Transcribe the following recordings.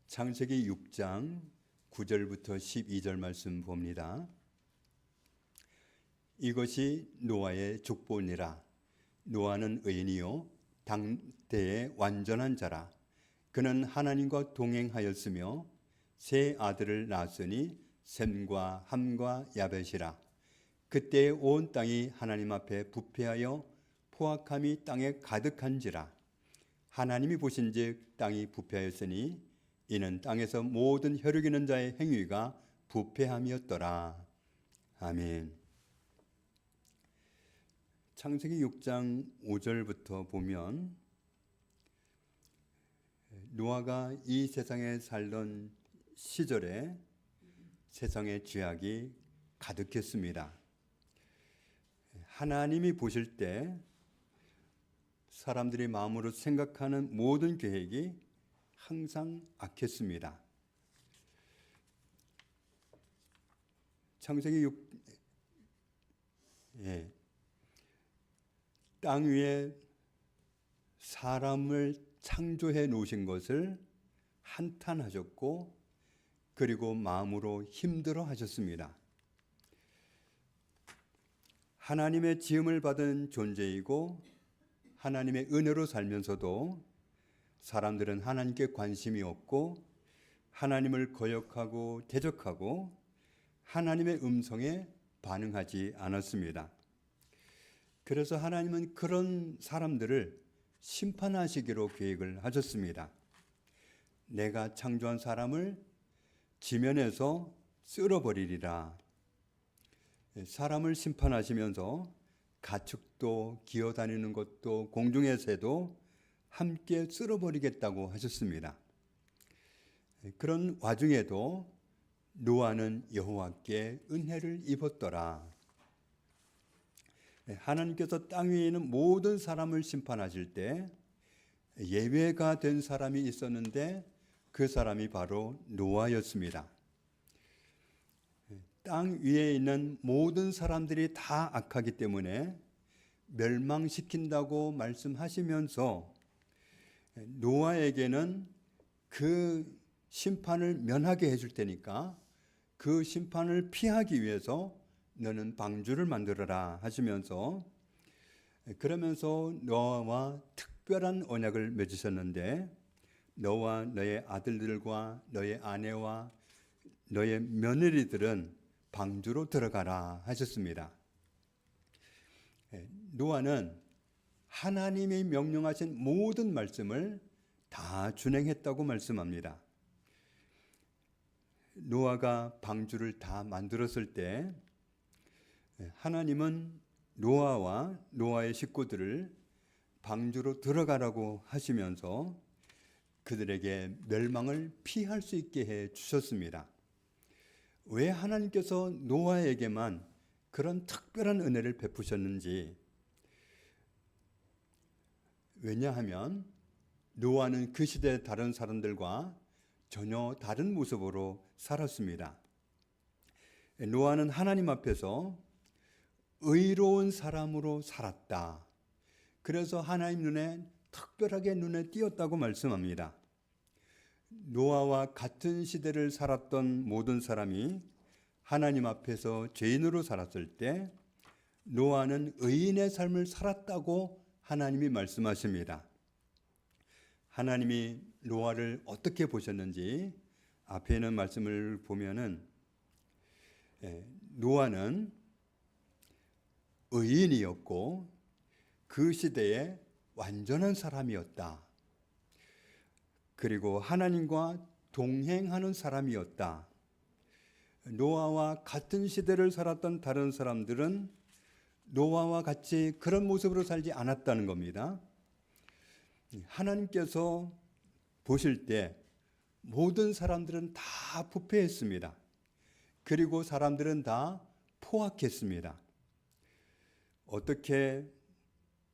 창세기 6장 9절부터 12절 말씀 봅니다. 이것이 노아의 족보니라. 노아는 의인이요 당대의 완전한 자라. 그는 하나님과 동행하였으며 세 아들을 낳았으니 셈과 함과 야벳이라. 그때의 온 땅이 하나님 앞에 부패하여 포악함이 땅에 가득한지라. 하나님이 보신즉 땅이 부패하였으니 이는 땅에서 모든 혈육 있는 자의 행위가 부패함이었더라. 아멘. 창세기 6장 5절부터 보면 노아가 이 세상에 살던 시절에 세상의 죄악이 가득했습니다. 하나님이 보실 때 사람들이 마음으로 생각하는 모든 계획이 항상 악했습니다. 창세기 6, 땅 위에 사람을 창조해 놓으신 것을 한탄하셨고 그리고 마음으로 힘들어 하셨습니다. 하나님의 지음을 받은 존재이고 하나님의 은혜로 살면서도 사람들은 하나님께 관심이 없고 하나님을 거역하고 대적하고 하나님의 음성에 반응하지 않았습니다. 그래서 하나님은 그런 사람들을 심판하시기로 계획을 하셨습니다. 내가 창조한 사람을 지면에서 쓸어버리리라. 사람을 심판하시면서 가축도 기어다니는 것도 공중의 새도 함께 쓸어버리겠다고 하셨습니다. 그런 와중에도 노아는 여호와께 은혜를 입었더라. 하나님께서 땅 위에 있는 모든 사람을 심판하실 때 예외가 된 사람이 있었는데 그 사람이 바로 노아였습니다. 땅 위에 있는 모든 사람들이 다 악하기 때문에 멸망시킨다고 말씀하시면서 노아에게는 그 심판을 면하게 해줄 테니까 그 심판을 피하기 위해서 너는 방주를 만들어라 하시면서 그러면서 노아와 특별한 언약을 맺으셨는데 너와 너의 아들들과 너의 아내와 너의 며느리들은 방주로 들어가라 하셨습니다. 노아는 하나님이 명령하신 모든 말씀을 다 준행했다고 말씀합니다. 노아가 방주를 다 만들었을 때 하나님은 노아와 노아의 식구들을 방주로 들어가라고 하시면서 그들에게 멸망을 피할 수 있게 해 주셨습니다. 왜 하나님께서 노아에게만 그런 특별한 은혜를 베푸셨는지, 왜냐하면 노아는 그 시대 다른 사람들과 전혀 다른 모습으로 살았습니다. 노아는 하나님 앞에서 의로운 사람으로 살았다. 그래서 하나님 눈에 특별하게 눈에 띄었다고 말씀합니다. 노아와 같은 시대를 살았던 모든 사람이 하나님 앞에서 죄인으로 살았을 때 노아는 의인의 삶을 살았다고 하나님이 말씀하십니다. 하나님이 노아를 어떻게 보셨는지 앞에 있는 말씀을 보면은 노아는 의인이었고 그 시대에 완전한 사람이었다. 그리고 하나님과 동행하는 사람이었다. 노아와 같은 시대를 살았던 다른 사람들은 노아와 같이 그런 모습으로 살지 않았다는 겁니다. 하나님께서 보실 때 모든 사람들은 다 부패했습니다. 그리고 사람들은 다 포악했습니다. 어떻게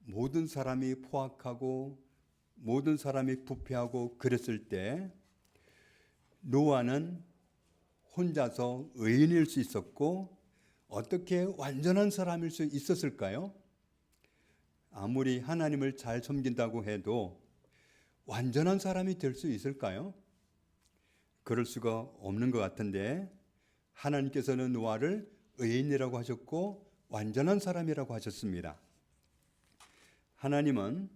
모든 사람이 포악하고 모든 사람이 부패하고 그랬을 때 노아는 혼자서 의인일 수 있었고 어떻게 완전한 사람일 수 있었을까요? 아무리 하나님을 잘 섬긴다고 해도 완전한 사람이 될 수 있을까요? 그럴 수가 없는 것 같은데 하나님께서는 노아를 의인이라고 하셨고 완전한 사람이라고 하셨습니다. 하나님은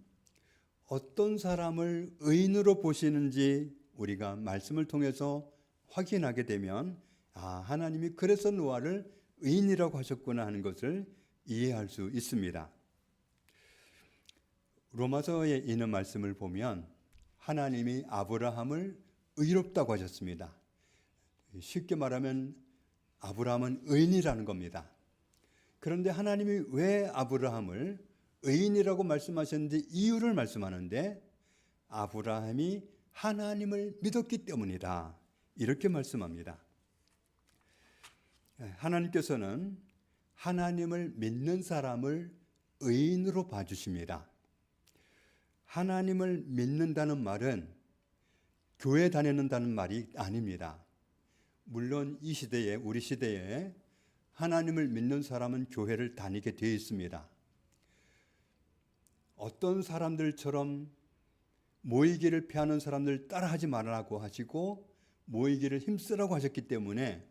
어떤 사람을 의인으로 보시는지 우리가 말씀을 통해서 확인하게 되면 하나님이 그래서 노아를 의인이라고 하셨구나 하는 것을 이해할 수 있습니다. 로마서에 있는 말씀을 보면 하나님이 아브라함을 의롭다고 하셨습니다. 쉽게 말하면 아브라함은 의인이라는 겁니다. 그런데 하나님이 왜 아브라함을 의인이라고 말씀하셨는지 이유를 말씀하는데 아브라함이 하나님을 믿었기 때문이다. 이렇게 말씀합니다. 하나님께서는 하나님을 믿는 사람을 의인으로 봐주십니다. 하나님을 믿는다는 말은 교회 다니는다는 말이 아닙니다. 물론 이 시대에, 우리 시대에 하나님을 믿는 사람은 교회를 다니게 되어 있습니다. 어떤 사람들처럼 모이기를 피하는 사람들 따라하지 말라고 하시고 모이기를 힘쓰라고 하셨기 때문에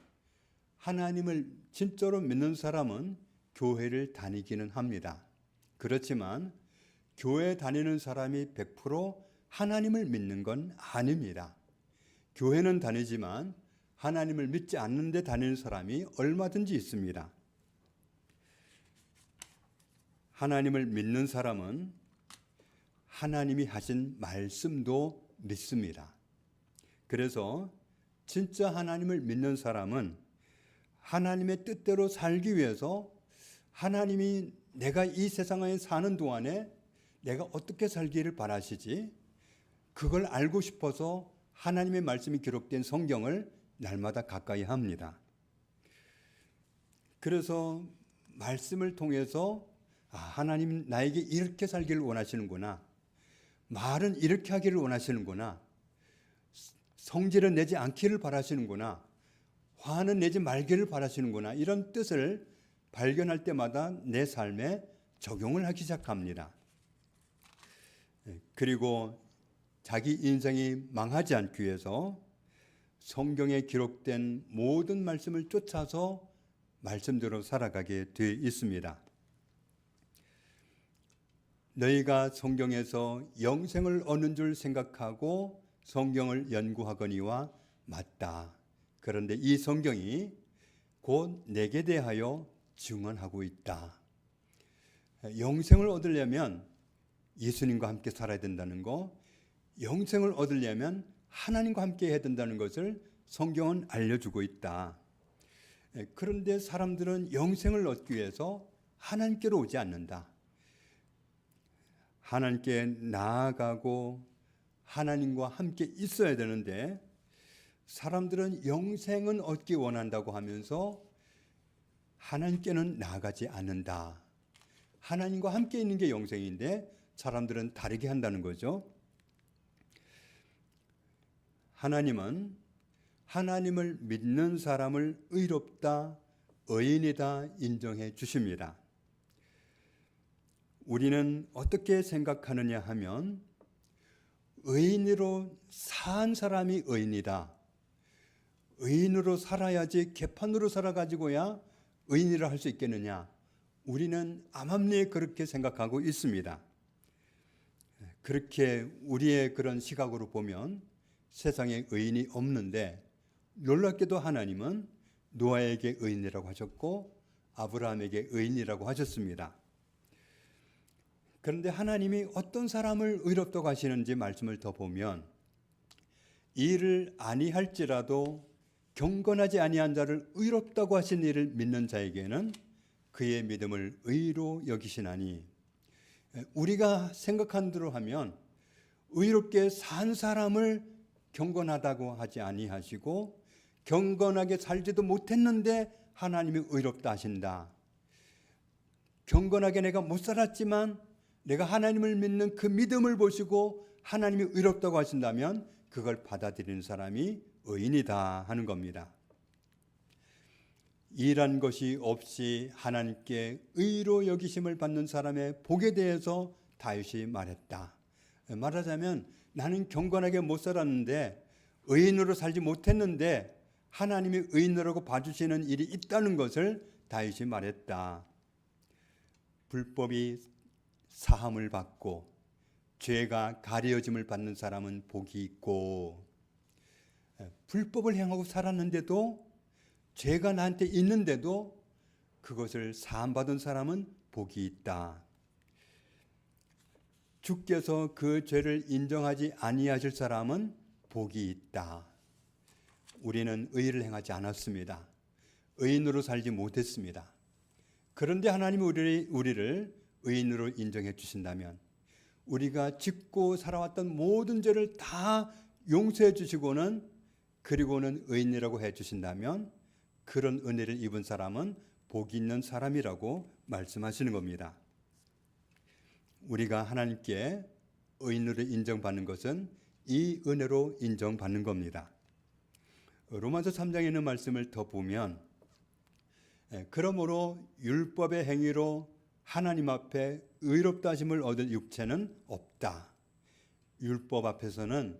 하나님을 진짜로 믿는 사람은 교회를 다니기는 합니다. 그렇지만 교회 다니는 사람이 100% 하나님을 믿는 건 아닙니다. 교회는 다니지만 하나님을 믿지 않는데 다니는 사람이 얼마든지 있습니다. 하나님을 믿는 사람은 하나님이 하신 말씀도 믿습니다. 그래서 진짜 하나님을 믿는 사람은 하나님의 뜻대로 살기 위해서 하나님이 내가 이 세상에 사는 동안에 내가 어떻게 살기를 바라시지? 그걸 알고 싶어서 하나님의 말씀이 기록된 성경을 날마다 가까이 합니다. 그래서 말씀을 통해서 하나님 나에게 이렇게 살기를 원하시는구나. 말은 이렇게 하기를 원하시는구나. 성질은 내지 않기를 바라시는구나. 화는 내지 말기를 바라시는구나. 이런 뜻을 발견할 때마다 내 삶에 적용을 하기 시작합니다. 그리고 자기 인생이 망하지 않기 위해서 성경에 기록된 모든 말씀을 쫓아서 말씀대로 살아가게 되어 있습니다. 너희가 성경에서 영생을 얻는 줄 생각하고 성경을 연구하거니와 맞다. 그런데 이 성경이 곧 내게 대하여 증언하고 있다. 영생을 얻으려면 예수님과 함께 살아야 된다는 거, 영생을 얻으려면 하나님과 함께 해야 된다는 것을 성경은 알려주고 있다. 그런데 사람들은 영생을 얻기 위해서 하나님께로 오지 않는다. 하나님께 나아가고 하나님과 함께 있어야 되는데 사람들은 영생은 얻기 원한다고 하면서 하나님께는 나아가지 않는다. 하나님과 함께 있는 게 영생인데 사람들은 다르게 한다는 거죠. 하나님은 하나님을 믿는 사람을 의롭다, 의인이다 인정해 주십니다. 우리는 어떻게 생각하느냐 하면 의인으로 산 사람이 의인이다. 의인으로 살아야지 개판으로 살아가지고야 의인이라 할 수 있겠느냐. 우리는 암암리에 그렇게 생각하고 있습니다. 그렇게 우리의 그런 시각으로 보면 세상에 의인이 없는데 놀랍게도 하나님은 노아에게 의인이라고 하셨고 아브라함에게 의인이라고 하셨습니다. 그런데 하나님이 어떤 사람을 의롭다고 하시는지 말씀을 더 보면 이를 아니할지라도 경건하지 아니한 자를 의롭다고 하신 이를 믿는 자에게는 그의 믿음을 의로 여기시나니, 우리가 생각한 대로 하면 의롭게 산 사람을 경건하다고 하지 아니하시고 경건하게 살지도 못했는데 하나님이 의롭다 하신다. 경건하게 내가 못 살았지만 내가 하나님을 믿는 그 믿음을 보시고 하나님이 의롭다고 하신다면 그걸 받아들이는 사람이 의인이다 하는 겁니다. 일한 것이 없이 하나님께 의로 여기심을 받는 사람의 복에 대해서 다윗이 말했다. 말하자면 나는 경건하게 못 살았는데 의인으로 살지 못했는데 하나님이 의인으로 봐주시는 일이 있다는 것을 다윗이 말했다. 불법이 사함을 받고 죄가 가려짐을 받는 사람은 복이 있고, 불법을 행하고 살았는데도 죄가 나한테 있는데도 그것을 사함받은 사람은 복이 있다. 주께서 그 죄를 인정하지 아니하실 사람은 복이 있다. 우리는 의를 행하지 않았습니다. 의인으로 살지 못했습니다. 그런데 하나님이 우리를 의인으로 인정해 주신다면, 우리가 짓고 살아왔던 모든 죄를 다 용서해 주시고는, 그리고는 의인이라고 해 주신다면, 그런 은혜를 입은 사람은 복이 있는 사람이라고 말씀하시는 겁니다. 우리가 하나님께 의인으로 인정받는 것은 이 은혜로 인정받는 겁니다. 로마서 3장에 있는 말씀을 더 보면, 그러므로 율법의 행위로 하나님 앞에 의롭다 하심을 얻을 육체는 없다. 율법 앞에서는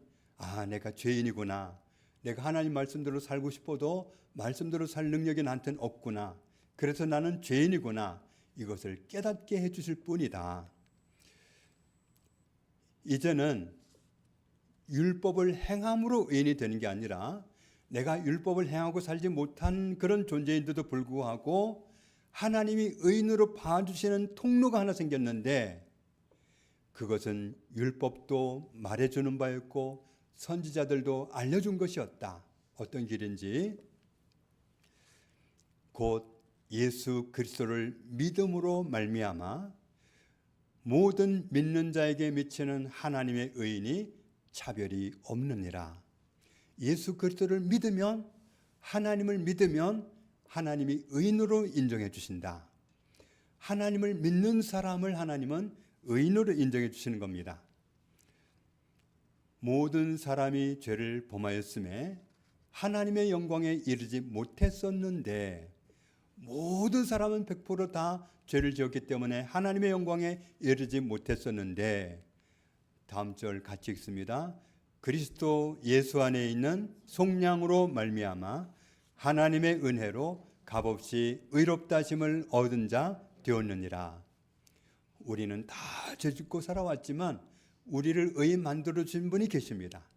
내가 죄인이구나, 내가 하나님 말씀대로 살고 싶어도 말씀대로 살 능력이 나한테는 없구나, 그래서 나는 죄인이구나, 이것을 깨닫게 해주실 뿐이다. 이제는 율법을 행함으로 의인이 되는 게 아니라, 내가 율법을 행하고 살지 못한 그런 존재인데도 불구하고 하나님이 의인으로 봐주시는 통로가 하나 생겼는데, 그것은 율법도 말해주는 바였고 선지자들도 알려준 것이었다. 어떤 길인지, 곧 예수 그리스도를 믿음으로 말미암아 모든 믿는 자에게 미치는 하나님의 의인이 차별이 없느니라. 예수 그리스도를 믿으면, 하나님을 믿으면 하나님이 의인으로 인정해 주신다. 하나님을 믿는 사람을 하나님은 의인으로 인정해 주시는 겁니다. 모든 사람이 죄를 범하였음에 하나님의 영광에 이르지 못했었는데, 모든 사람은 100% 다 죄를 지었기 때문에 하나님의 영광에 이르지 못했었는데, 다음 절 같이 읽습니다. 그리스도 예수 안에 있는 속량으로 말미암아 하나님의 은혜로 값없이 의롭다 하심을 얻은 자 되었느니라. 우리는 다 죄짓고 살아왔지만 우리를 의인 만들어 주신 분이 계십니다.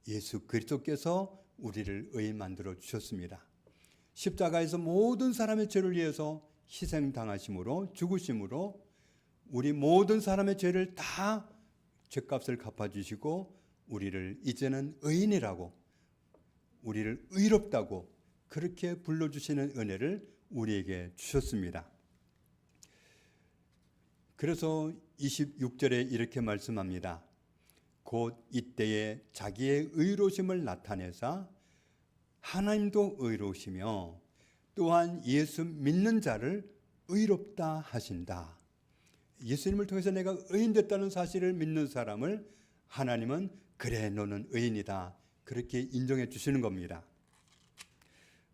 예수 그리스도께서 우리를 의인 만들어 주셨습니다. 십자가에서 모든 사람의 죄를 위해서 희생당하심으로, 죽으심으로 우리 모든 사람의 죄를 다 죄값을 갚아주시고, 우리를 이제는 의인이라고, 우리를 의롭다고 그렇게 불러주시는 은혜를 우리에게 주셨습니다. 그래서 26절에 이렇게 말씀합니다. 곧 이때에 자기의 의로우심을 나타내사 하나님도 의로우시며 또한 예수 믿는 자를 의롭다 하신다. 예수님을 통해서 내가 의인 됐다는 사실을 믿는 사람을 하나님은 그래 너는 의인이다, 그렇게 인정해 주시는 겁니다.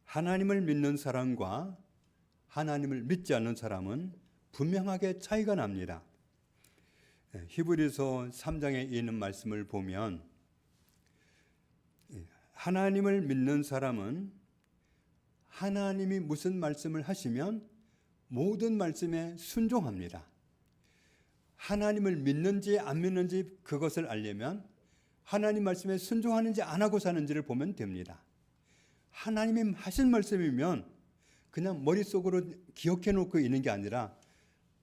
하나님을 믿는 사람과 하나님을 믿지 않는 사람은 분명하게 차이가 납니다. 히브리서 3장에 있는 말씀을 보면, 하나님을 믿는 사람은 하나님이 무슨 말씀을 하시면 모든 말씀에 순종합니다. 하나님을 믿는지 안 믿는지 그것을 알려면 하나님 말씀에 순종하는지 안 하고 사는지를 보면 됩니다. 하나님이 하신 말씀이면 그냥 머릿속으로 기억해 놓고 있는 게 아니라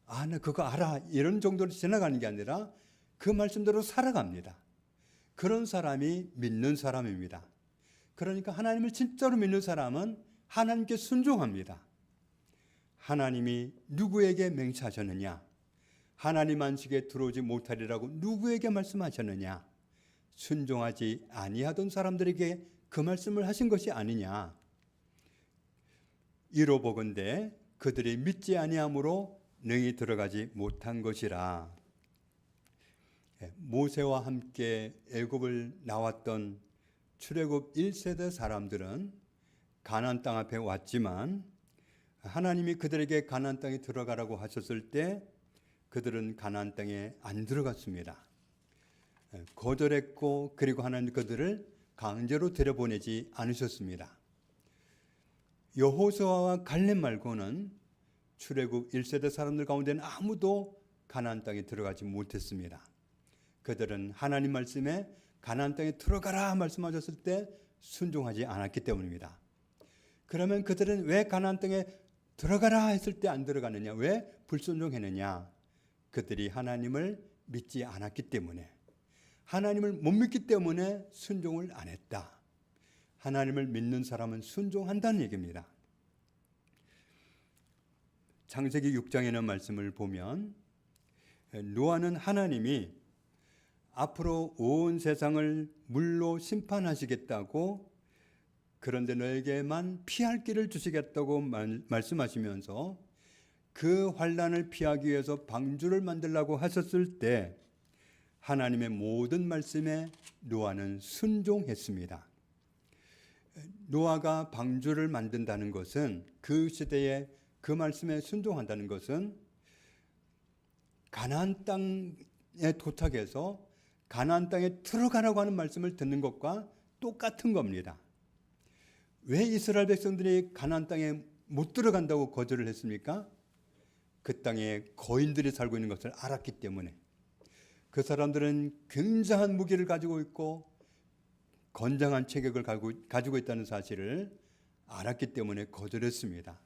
나 그거 알아 이런 정도로 지나가는 게 아니라 그 말씀대로 살아갑니다. 그런 사람이 믿는 사람입니다. 그러니까 하나님을 진짜로 믿는 사람은 하나님께 순종합니다. 하나님이 누구에게 맹세하셨느냐? 하나님 안식에 들어오지 못하리라고 누구에게 말씀하셨느냐? 순종하지 아니하던 사람들에게 그 말씀을 하신 것이 아니냐? 이로보건대 그들이 믿지 아니함으로 능히 들어가지 못한 것이라. 모세와 함께 애굽을 나왔던 출애굽 1세대 사람들은 가나안 땅 앞에 왔지만 하나님이 그들에게 가나안 땅에 들어가라고 하셨을 때 그들은 가나안 땅에 안 들어갔습니다. 거절했고, 그리고 하나님 그들을 강제로 들여보내지 않으셨습니다. 여호수아와 갈렙 말고는 출애굽 1세대 사람들 가운데는 아무도 가나안 땅에 들어가지 못했습니다. 그들은 하나님 말씀에 가나안 땅에 들어가라 말씀하셨을 때 순종하지 않았기 때문입니다. 그러면 그들은 왜 가나안 땅에 들어가라 했을 때 안 들어가느냐? 왜 불순종했느냐? 그들이 하나님을 믿지 않았기 때문에, 하나님을 못 믿기 때문에 순종을 안 했다. 하나님을 믿는 사람은 순종한다는 얘기입니다. 창세기 6장에는 말씀을 보면 노아는 하나님이 앞으로 온 세상을 물로 심판하시겠다고, 그런데 너에게만 피할 길을 주시겠다고 말씀하시면서 그 환난을 피하기 위해서 방주를 만들라고 하셨을 때 하나님의 모든 말씀에 노아는 순종했습니다. 노아가 방주를 만든다는 것은, 그 시대에 그 말씀에 순종한다는 것은 가나안 땅에 도착해서 가나안 땅에 들어가라고 하는 말씀을 듣는 것과 똑같은 겁니다. 왜 이스라엘 백성들이 가나안 땅에 못 들어간다고 거절을 했습니까? 그 땅에 거인들이 살고 있는 것을 알았기 때문에. 그 사람들은 굉장한 무기를 가지고 있고 건장한 체격을 가지고 있다는 사실을 알았기 때문에 거절했습니다.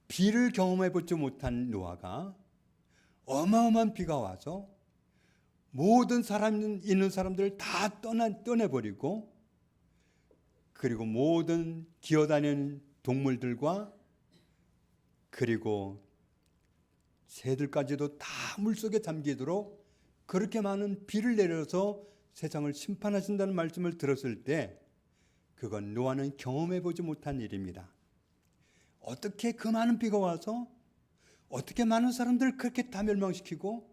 비를 경험해 보지 못한 노아가 어마어마한 비가 와서 모든 있는 사람들을 다 떠내버리고, 그리고 모든 기어다니는 동물들과 그리고 새들까지도 다 물속에 잠기도록 그렇게 많은 비를 내려서 세상을 심판하신다는 말씀을 들었을 때, 그건 노아는 경험해 보지 못한 일입니다. 어떻게 그 많은 비가 와서 어떻게 많은 사람들을 그렇게 다 멸망시키고,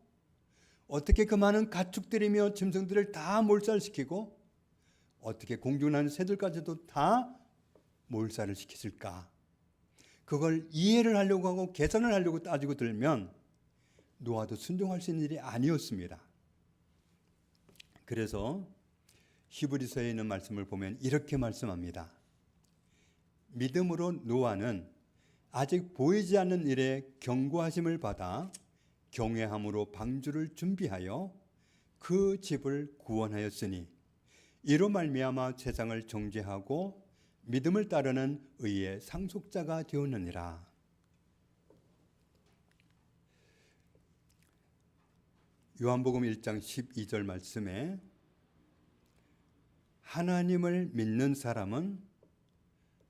어떻게 그 많은 가축들이며 짐승들을 다 몰살시키고, 어떻게 공중나는 새들까지도 다 몰살을 시켰을까? 그걸 이해를 하려고 하고 계산을 하려고 따지고 들면 노아도 순종할 수 있는 일이 아니었습니다. 그래서 히브리서에 있는 말씀을 보면 이렇게 말씀합니다. 믿음으로 노아는 아직 보이지 않는 일에 경고하심을 받아 경외함으로 방주를 준비하여 그 집을 구원하였으니 이로 말미암아 세상을 정죄하고 믿음을 따르는 의의 상속자가 되었느니라. 요한복음 1장 12절 말씀에 하나님을 믿는 사람은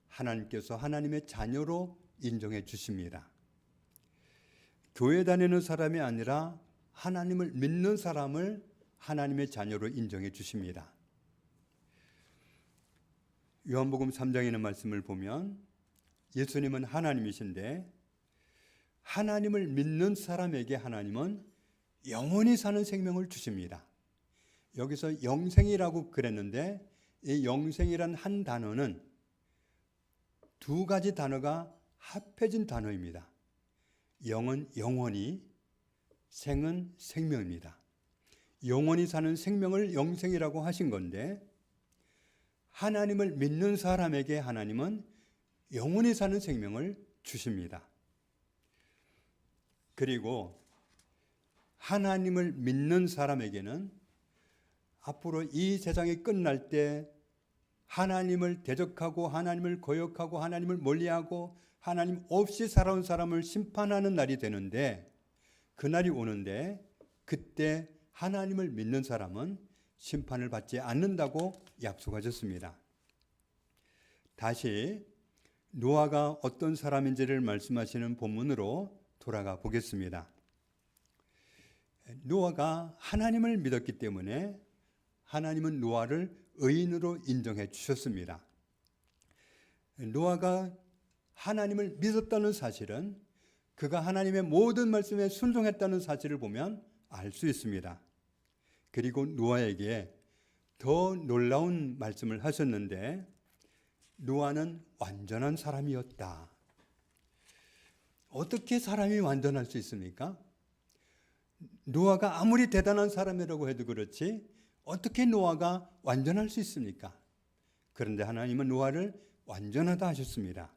하나님께서 하나님의 자녀로 인정해 주십니다. 교회 다니는 사람이 아니라 하나님을 믿는 사람을 하나님의 자녀로 인정해 주십니다. 요한복음 3장에 있는 말씀을 보면 예수님은 하나님이신데 하나님을 믿는 사람에게 하나님은 영원히 사는 생명을 주십니다. 여기서 영생이라고 그랬는데 이 영생이란 한 단어는 두 가지 단어가 합해진 단어입니다. 영은 영원히, 생은 생명입니다. 영원히 사는 생명을 영생이라고 하신 건데, 하나님을 믿는 사람에게 하나님은 영원히 사는 생명을 주십니다. 그리고 하나님을 믿는 사람에게는 앞으로 이 세상이 끝날 때 하나님을 대적하고 하나님을 거역하고 하나님을 멀리하고 하나님 없이 살아온 사람을 심판하는 날이 되는데, 그날이 오는데 그때 하나님을 믿는 사람은 심판을 받지 않는다고 약속하셨습니다. 다시 노아가 어떤 사람인지를 말씀하시는 본문으로 돌아가 보겠습니다. 노아가 하나님을 믿었기 때문에 하나님은 노아를 의인으로 인정해 주셨습니다. 노아가 하나님을 믿었다는 사실은 그가 하나님의 모든 말씀에 순종했다는 사실을 보면 알 수 있습니다. 그리고 노아에게 더 놀라운 말씀을 하셨는데, 노아는 완전한 사람이었다. 어떻게 사람이 완전할 수 있습니까? 노아가 아무리 대단한 사람이라고 해도 그렇지 어떻게 노아가 완전할 수 있습니까? 그런데 하나님은 노아를 완전하다 하셨습니다.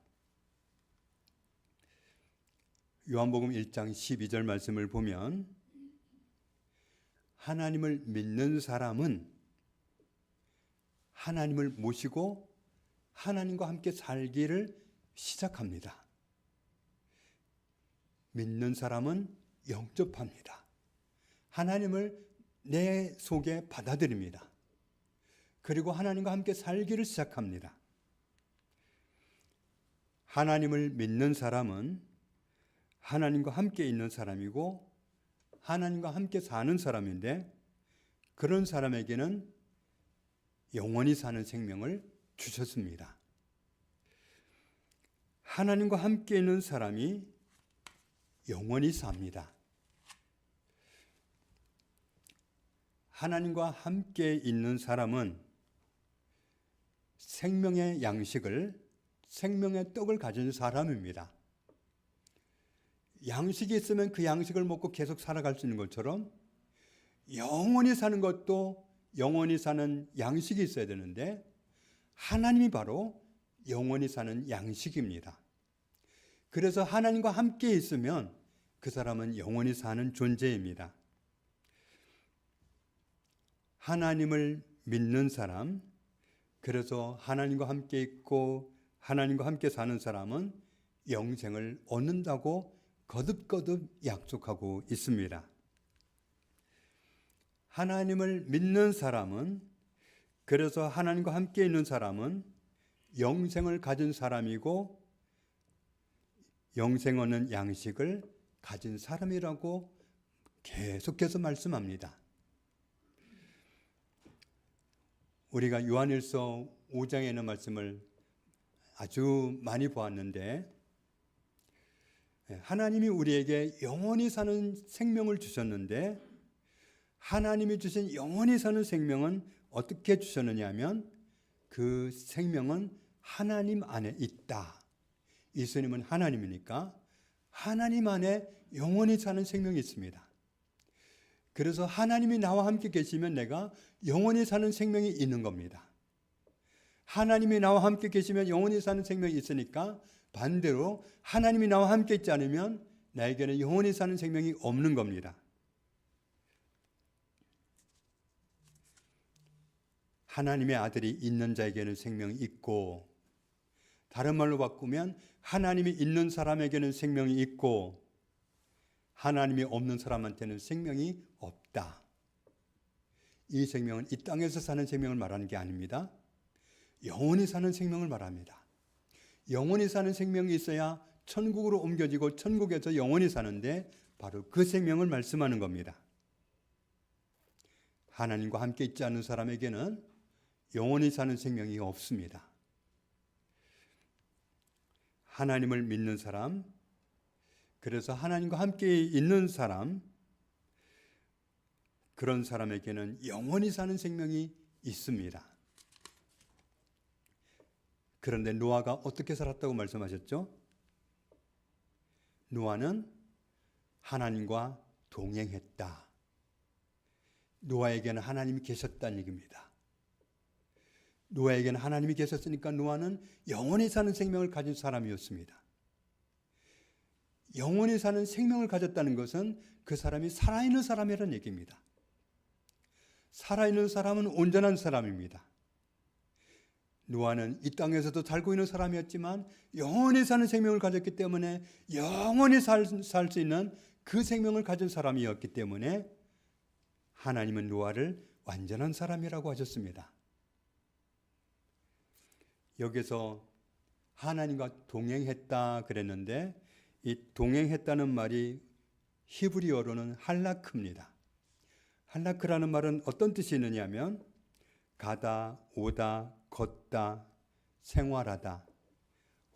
요한복음 1장 12절 말씀을 보면 하나님을 믿는 사람은 하나님을 모시고 하나님과 함께 살기를 시작합니다. 믿는 사람은 영접합니다. 하나님을 내 속에 받아들입니다. 그리고 하나님과 함께 살기를 시작합니다. 하나님을 믿는 사람은 하나님과 함께 있는 사람이고 하나님과 함께 사는 사람인데 그런 사람에게는 영원히 사는 생명을 주셨습니다. 하나님과 함께 있는 사람이 영원히 삽니다. 하나님과 함께 있는 사람은 생명의 양식을, 생명의 떡을 가진 사람입니다. 양식이 있으면 그 양식을 먹고 계속 살아갈 수 있는 것처럼 영원히 사는 것도 영원히 사는 양식이 있어야 되는데 하나님이 바로 영원히 사는 양식입니다. 그래서 하나님과 함께 있으면 그 사람은 영원히 사는 존재입니다. 하나님을 믿는 사람, 그래서 하나님과 함께 있고 하나님과 함께 사는 사람은 영생을 얻는다고 거듭거듭 약속하고 있습니다. 하나님을 믿는 사람은, 그래서 하나님과 함께 있는 사람은 영생을 가진 사람이고 영생 얻는 양식을 가진 사람이라고 계속해서 말씀합니다. 우리가 요한일서 5장에 있는 말씀을 아주 많이 보았는데 하나님이 우리에게 영원히 사는 생명을 주셨는데 하나님이 주신 영원히 사는 생명은 어떻게 주셨느냐 하면 그 생명은 하나님 안에 있다. 예수님은 하나님이니까 하나님 안에 영원히 사는 생명이 있습니다. 그래서 하나님이 나와 함께 계시면 내가 영원히 사는 생명이 있는 겁니다. 하나님이 나와 함께 계시면 영원히 사는 생명이 있으니까 반대로 하나님이 나와 함께 있지 않으면 나에게는 영원히 사는 생명이 없는 겁니다. 하나님의 아들이 있는 자에게는 생명이 있고, 다른 말로 바꾸면 하나님이 있는 사람에게는 생명이 있고 하나님이 없는 사람한테는 생명이 없다. 이 생명은 이 땅에서 사는 생명을 말하는 게 아닙니다. 영원히 사는 생명을 말합니다. 영원히 사는 생명이 있어야 천국으로 옮겨지고 천국에서 영원히 사는데 바로 그 생명을 말씀하는 겁니다. 하나님과 함께 있지 않은 사람에게는 영원히 사는 생명이 없습니다. 하나님을 믿는 사람, 그래서 하나님과 함께 있는 사람, 그런 사람에게는 영원히 사는 생명이 있습니다. 그런데 노아가 어떻게 살았다고 말씀하셨죠? 노아는 하나님과 동행했다. 노아에게는 하나님이 계셨다는 얘기입니다. 노아에게는 하나님이 계셨으니까 노아는 영원히 사는 생명을 가진 사람이었습니다. 영원히 사는 생명을 가졌다는 것은 그 사람이 살아있는 사람이라는 얘기입니다. 살아있는 사람은 온전한 사람입니다. 노아는 이 땅에서도 살고 있는 사람이었지만 영원히 사는 생명을 가졌기 때문에 영원히 살 수 있는 그 생명을 가진 사람이었기 때문에 하나님은 노아를 완전한 사람이라고 하셨습니다. 여기서 하나님과 동행했다 그랬는데 이 동행했다는 말이 히브리어로는 할라크입니다. 할라크라는 말은 어떤 뜻이 있느냐면 가다, 오다, 걷다, 생활하다.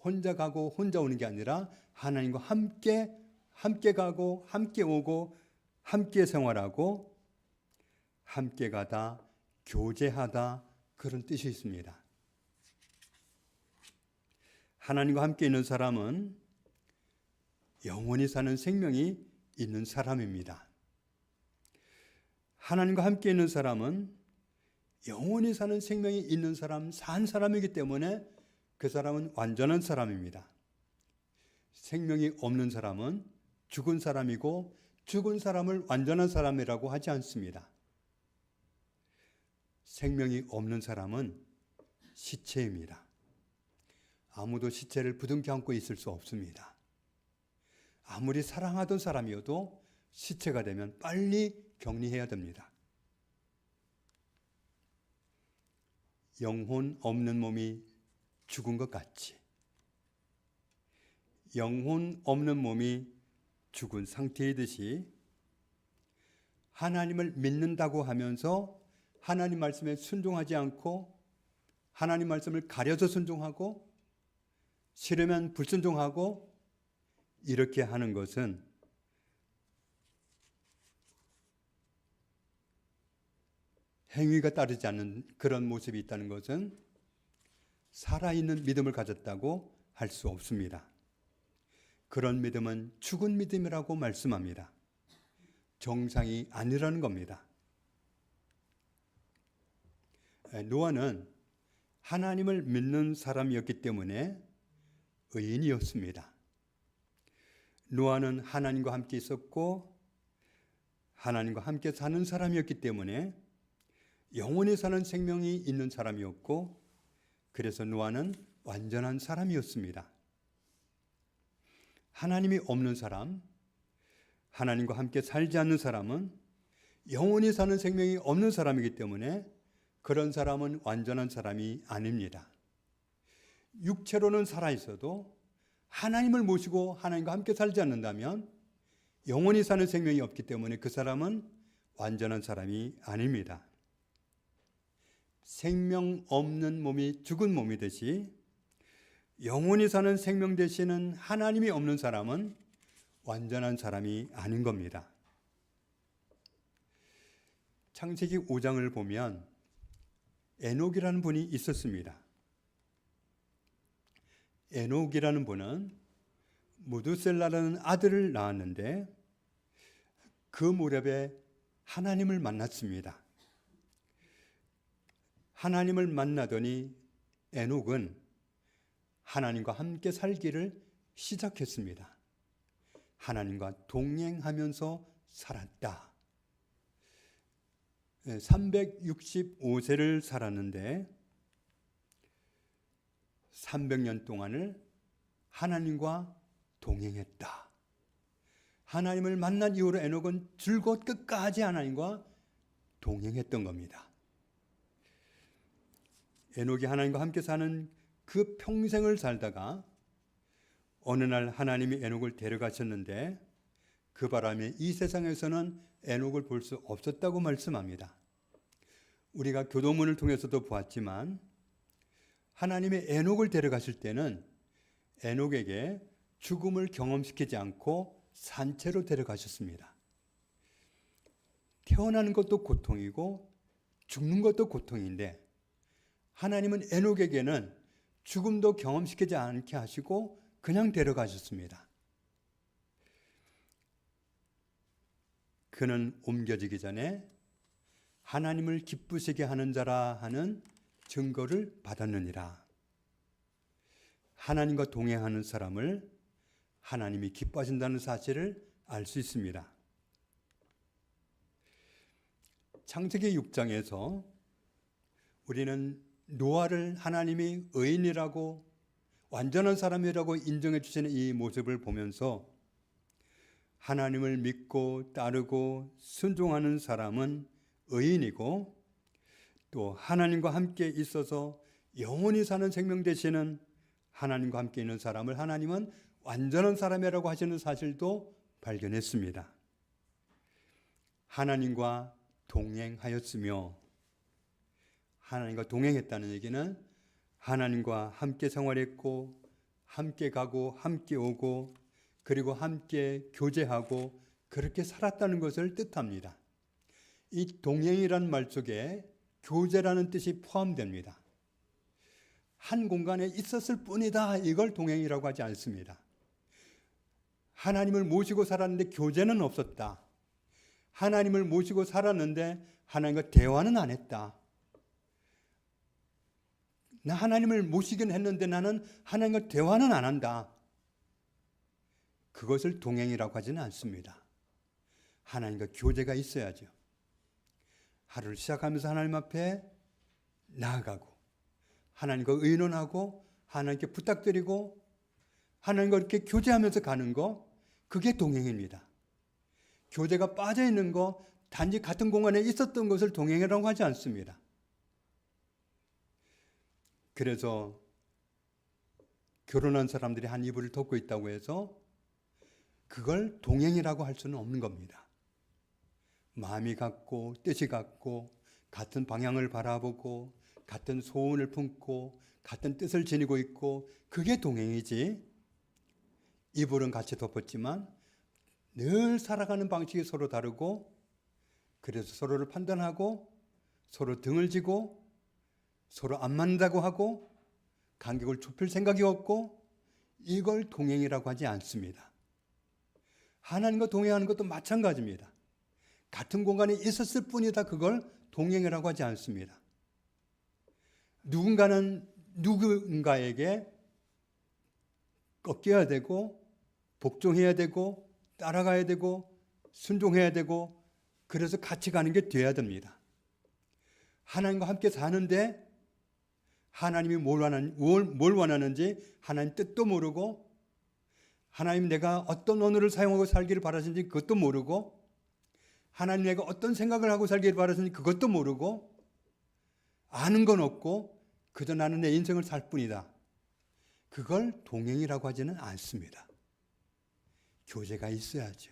혼자 가고 혼자 오는 게 아니라 하나님과 함께 가고 함께 오고 함께 생활하고 함께 가다, 교제하다 그런 뜻이 있습니다. 하나님과 함께 있는 사람은 영원히 사는 생명이 있는 사람입니다. 하나님과 함께 있는 사람은 영원히 사는 생명이 있는 사람, 산 사람이기 때문에 그 사람은 완전한 사람입니다. 생명이 없는 사람은 죽은 사람이고 죽은 사람을 완전한 사람이라고 하지 않습니다. 생명이 없는 사람은 시체입니다. 아무도 시체를 부둥켜 안고 있을 수 없습니다. 아무리 사랑하던 사람이어도 시체가 되면 빨리 격리해야 됩니다. 영혼 없는 몸이 죽은 것 같이 영혼 없는 몸이 죽은 상태이듯이 하나님을 믿는다고 하면서 하나님 말씀에 순종하지 않고 하나님 말씀을 가려서 순종하고 싫으면 불순종하고 이렇게 하는 것은 행위가 따르지 않는 그런 모습이 있다는 것은 살아있는 믿음을 가졌다고 할 수 없습니다. 그런 믿음은 죽은 믿음이라고 말씀합니다. 정상이 아니라는 겁니다. 노아는 하나님을 믿는 사람이었기 때문에 의인이었습니다. 노아는 하나님과 함께 있었고 하나님과 함께 사는 사람이었기 때문에 영원히 사는 생명이 있는 사람이었고 그래서 노아는 완전한 사람이었습니다. 하나님이 없는 사람, 하나님과 함께 살지 않는 사람은 영원히 사는 생명이 없는 사람이기 때문에 그런 사람은 완전한 사람이 아닙니다. 육체로는 살아있어도 하나님을 모시고 하나님과 함께 살지 않는다면 영원히 사는 생명이 없기 때문에 그 사람은 완전한 사람이 아닙니다. 생명 없는 몸이 죽은 몸이듯이 영원히 사는 생명 되시는 하나님이 없는 사람은 완전한 사람이 아닌 겁니다. 창세기 5장을 보면 에녹이라는 분이 있었습니다. 에녹이라는 분은 무두셀라라는 아들을 낳았는데 그 무렵에 하나님을 만났습니다. 하나님을 만나더니 에녹은 하나님과 함께 살기를 시작했습니다. 하나님과 동행하면서 살았다. 365세를 살았는데 300년 동안을 하나님과 동행했다. 하나님을 만난 이후로 에녹은 줄곧 끝까지 하나님과 동행했던 겁니다. 에녹이 하나님과 함께 사는 그 평생을 살다가 어느 날 하나님이 에녹을 데려가셨는데 그 바람에 이 세상에서는 에녹을 볼 수 없었다고 말씀합니다. 우리가 교도문을 통해서도 보았지만 하나님이 에녹을 데려가실 때는 에녹에게 죽음을 경험시키지 않고 산채로 데려가셨습니다. 태어나는 것도 고통이고 죽는 것도 고통인데 하나님은 에녹에게는 죽음도 경험시키지 않게 하시고 그냥 데려가셨습니다. 그는 옮겨지기 전에 하나님을 기쁘시게 하는 자라 하는 증거를 받았느니라. 하나님과 동행하는 사람을 하나님이 기뻐하신다는 사실을 알 수 있습니다. 창세기 6장에서 우리는 노아를 하나님이 의인이라고 완전한 사람이라고 인정해 주시는 이 모습을 보면서 하나님을 믿고 따르고 순종하는 사람은 의인이고 또 하나님과 함께 있어서 영원히 사는 생명 되시는 하나님과 함께 있는 사람을 하나님은 완전한 사람이라고 하시는 사실도 발견했습니다. 하나님과 동행하였으며 하나님과 동행했다는 얘기는 하나님과 함께 생활했고 함께 가고 함께 오고 그리고 함께 교제하고 그렇게 살았다는 것을 뜻합니다. 이 동행이라는 말 속에 교제라는 뜻이 포함됩니다. 한 공간에 있었을 뿐이다. 이걸 동행이라고 하지 않습니다. 하나님을 모시고 살았는데 교제는 없었다. 하나님을 모시고 살았는데 하나님과 대화는 안 했다. 나 하나님을 모시긴 했는데 나는 하나님과 대화는 안 한다. 그것을 동행이라고 하지는 않습니다. 하나님과 교제가 있어야죠. 하루를 시작하면서 하나님 앞에 나아가고 하나님과 의논하고 하나님께 부탁드리고 하나님과 이렇게 교제하면서 가는 거, 그게 동행입니다. 교제가 빠져 있는 거, 단지 같은 공간에 있었던 것을 동행이라고 하지 않습니다. 그래서 결혼한 사람들이 한 이불을 덮고 있다고 해서 그걸 동행이라고 할 수는 없는 겁니다. 마음이 같고 뜻이 같고 같은 방향을 바라보고 같은 소원을 품고 같은 뜻을 지니고 있고, 그게 동행이지. 이불은 같이 덮었지만 늘 살아가는 방식이 서로 다르고, 그래서 서로를 판단하고 서로 등을 지고 서로 안 맞는다고 하고 간격을 좁힐 생각이 없고, 이걸 동행이라고 하지 않습니다. 하나님과 동행하는 것도 마찬가지입니다. 같은 공간에 있었을 뿐이다, 그걸 동행이라고 하지 않습니다. 누군가는 누군가에게 꺾여야 되고 복종해야 되고 따라가야 되고 순종해야 되고, 그래서 같이 가는 게 돼야 됩니다. 하나님과 함께 사는데 하나님이 뭘 원하는지 하나님 뜻도 모르고, 하나님 내가 어떤 언어를 사용하고 살기를 바라시는지 그것도 모르고, 하나님 내가 어떤 생각을 하고 살기를 바라시는지 그것도 모르고, 아는 건 없고 그저 나는 내 인생을 살 뿐이다. 그걸 동행이라고 하지는 않습니다. 교제가 있어야죠.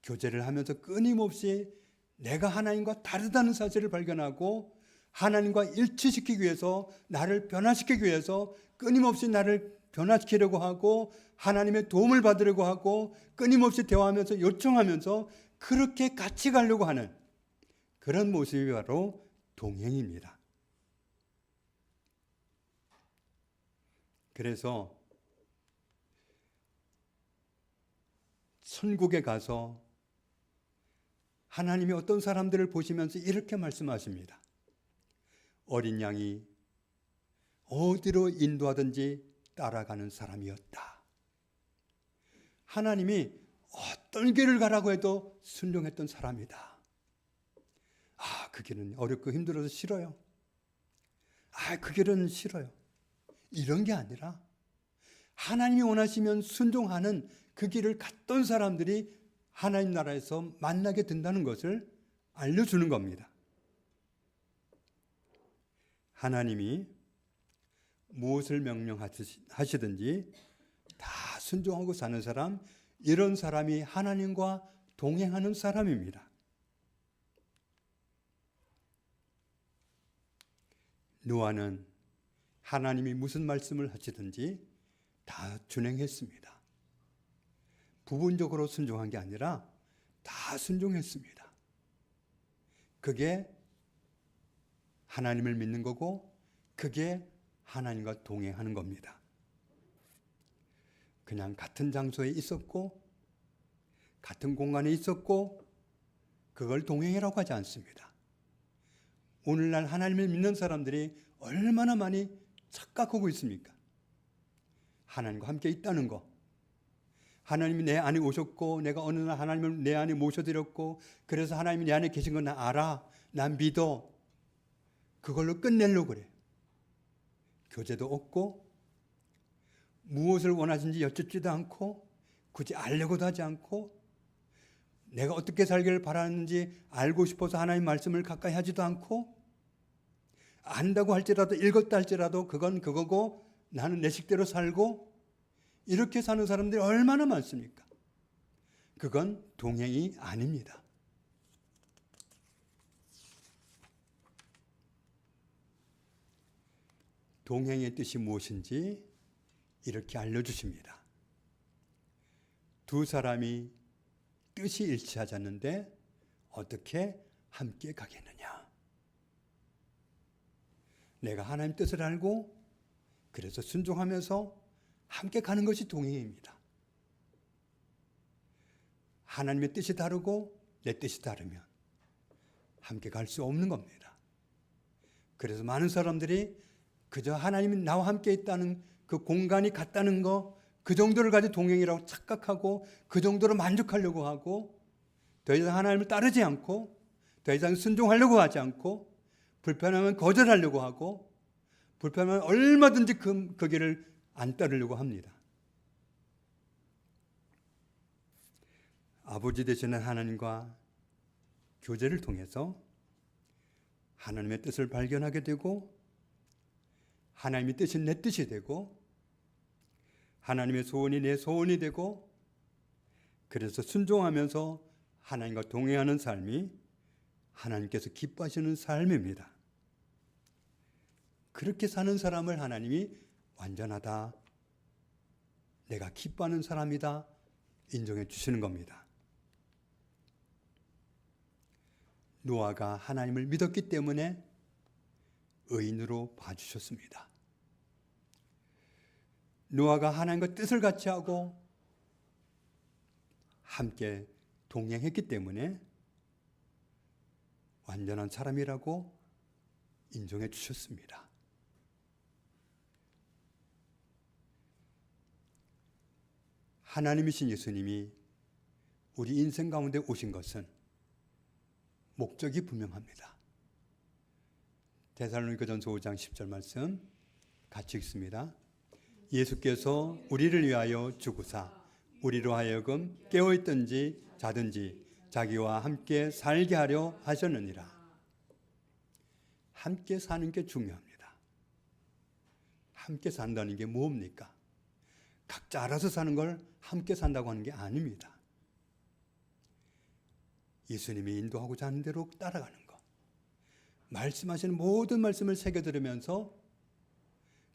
교제를 하면서 끊임없이 내가 하나님과 다르다는 사실을 발견하고 하나님과 일치시키기 위해서, 나를 변화시키기 위해서 끊임없이 나를 변화시키려고 하고 하나님의 도움을 받으려고 하고 끊임없이 대화하면서 요청하면서 그렇게 같이 가려고 하는 그런 모습이 바로 동행입니다. 그래서 천국에 가서 하나님이 어떤 사람들을 보시면서 이렇게 말씀하십니다. 어린 양이 어디로 인도하든지 따라가는 사람이었다. 하나님이 어떤 길을 가라고 해도 순종했던 사람이다. 그 길은 어렵고 힘들어서 싫어요. 그 길은 싫어요. 이런 게 아니라 하나님이 원하시면 순종하는 그 길을 갔던 사람들이 하나님 나라에서 만나게 된다는 것을 알려주는 겁니다. 하나님이 무엇을 명령하시든지 다 순종하고 사는 사람, 이런 사람이 하나님과 동행하는 사람입니다. 노아는 하나님이 무슨 말씀을 하시든지 다 준행했습니다. 부분적으로 순종한 게 아니라 다 순종했습니다. 그게 하나님을 믿는 거고, 그게 하나님과 동행하는 겁니다. 그냥 같은 장소에 있었고 같은 공간에 있었고 그걸 동행이라고 하지 않습니다. 오늘날 하나님을 믿는 사람들이 얼마나 많이 착각하고 있습니까? 하나님과 함께 있다는 거, 하나님이 내 안에 오셨고 내가 어느 날 하나님을 내 안에 모셔드렸고 그래서 하나님이 내 안에 계신 건 나 알아, 난 믿어, 그걸로 끝내려고 그래. 교제도 없고 무엇을 원하시는지 여쭙지도 않고 굳이 알려고도 하지 않고 내가 어떻게 살기를 바라는지 알고 싶어서 하나님 말씀을 가까이 하지도 않고, 안다고 할지라도 읽었다 할지라도 그건 그거고 나는 내 식대로 살고, 이렇게 사는 사람들이 얼마나 많습니까? 그건 동행이 아닙니다. 동행의 뜻이 무엇인지 이렇게 알려주십니다. 두 사람이 뜻이 일치하지 않는데 어떻게 함께 가겠느냐? 내가 하나님 뜻을 알고 그래서 순종하면서 함께 가는 것이 동행입니다. 하나님의 뜻이 다르고 내 뜻이 다르면 함께 갈 수 없는 겁니다. 그래서 많은 사람들이 그저 하나님이 나와 함께 있다는 그 공간이 같다는 거, 그 정도를 가지고 동행이라고 착각하고 그 정도로 만족하려고 하고 더 이상 하나님을 따르지 않고 더 이상 순종하려고 하지 않고 불편하면 거절하려고 하고 불편하면 얼마든지 그 길을 안 따르려고 합니다. 아버지 되시는 하나님과 교제를 통해서 하나님의 뜻을 발견하게 되고 하나님의 뜻이 내 뜻이 되고 하나님의 소원이 내 소원이 되고 그래서 순종하면서 하나님과 동행하는 삶이 하나님께서 기뻐하시는 삶입니다. 그렇게 사는 사람을 하나님이 완전하다, 내가 기뻐하는 사람이다 인정해 주시는 겁니다. 노아가 하나님을 믿었기 때문에 의인으로 봐주셨습니다. 노아가 하나님과 뜻을 같이 하고 함께 동행했기 때문에 완전한 사람이라고 인정해 주셨습니다. 하나님이신 예수님이 우리 인생 가운데 오신 것은 목적이 분명합니다. 데살로니가전서 5장 10절 말씀 같이 읽습니다. 예수께서 우리를 위하여 죽으사 우리로 하여금 깨어있든지 자든지 자기와 함께 살게 하려 하셨느니라. 함께 사는 게 중요합니다. 함께 산다는 게 뭡니까? 각자 알아서 사는 걸 함께 산다고 하는 게 아닙니다. 예수님이 인도하고자 하는 대로 따라가는 것, 말씀하시는 모든 말씀을 새겨 들으면서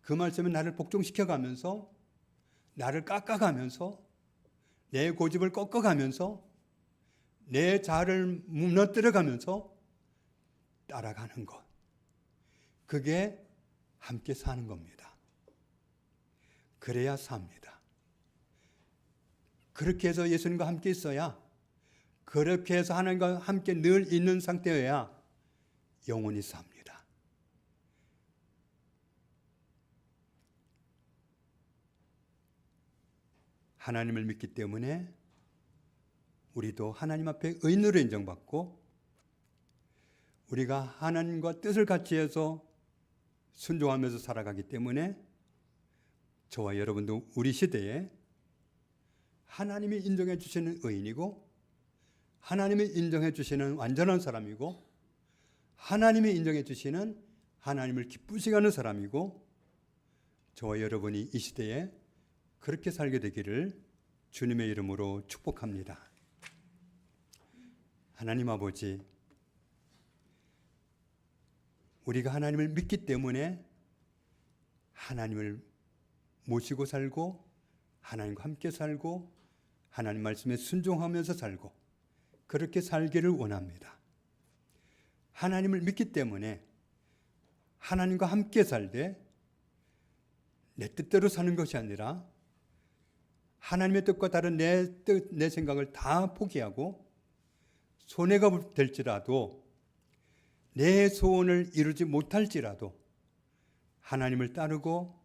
그 말씀에 나를 복종시켜가면서 나를 깎아가면서 내 고집을 꺾어가면서 내 자아를 무너뜨려가면서 따라가는 것, 그게 함께 사는 겁니다. 그래야 삽니다. 그렇게 해서 예수님과 함께 있어야, 그렇게 해서 하나님과 함께 늘 있는 상태여야 영원히 삽니다. 하나님을 믿기 때문에 우리도 하나님 앞에 의인으로 인정받고 우리가 하나님과 뜻을 같이 해서 순종하면서 살아가기 때문에 저와 여러분도 우리 시대에 하나님이 인정해 주시는 의인이고 하나님이 인정해 주시는 완전한 사람이고 하나님이 인정해 주시는 하나님을 기쁘시게 하는 사람이고 저와 여러분이 이 시대에 그렇게 살게 되기를 주님의 이름으로 축복합니다. 하나님 아버지, 우리가 하나님을 믿기 때문에 하나님을 모시고 살고 하나님과 함께 살고 하나님 말씀에 순종하면서 살고 그렇게 살기를 원합니다. 하나님을 믿기 때문에 하나님과 함께 살되 내 뜻대로 사는 것이 아니라 하나님의 뜻과 다른 내 뜻, 내 생각을 다 포기하고 손해가 될지라도 내 소원을 이루지 못할지라도 하나님을 따르고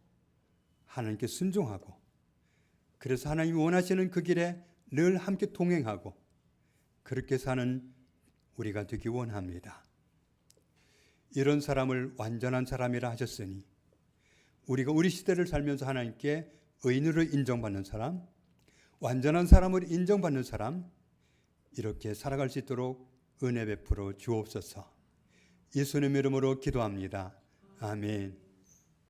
하나님께 순종하고 그래서 하나님이 원하시는 그 길에 늘 함께 동행하고 그렇게 사는 우리가 되기 원합니다. 이런 사람을 완전한 사람이라 하셨으니 우리가 우리 시대를 살면서 하나님께 의인으로 인정받는 사람, 완전한 사람으로 인정받는 사람, 이렇게 살아갈 수 있도록 은혜 베풀어 주옵소서. 예수님의 이름으로 기도합니다. 아멘.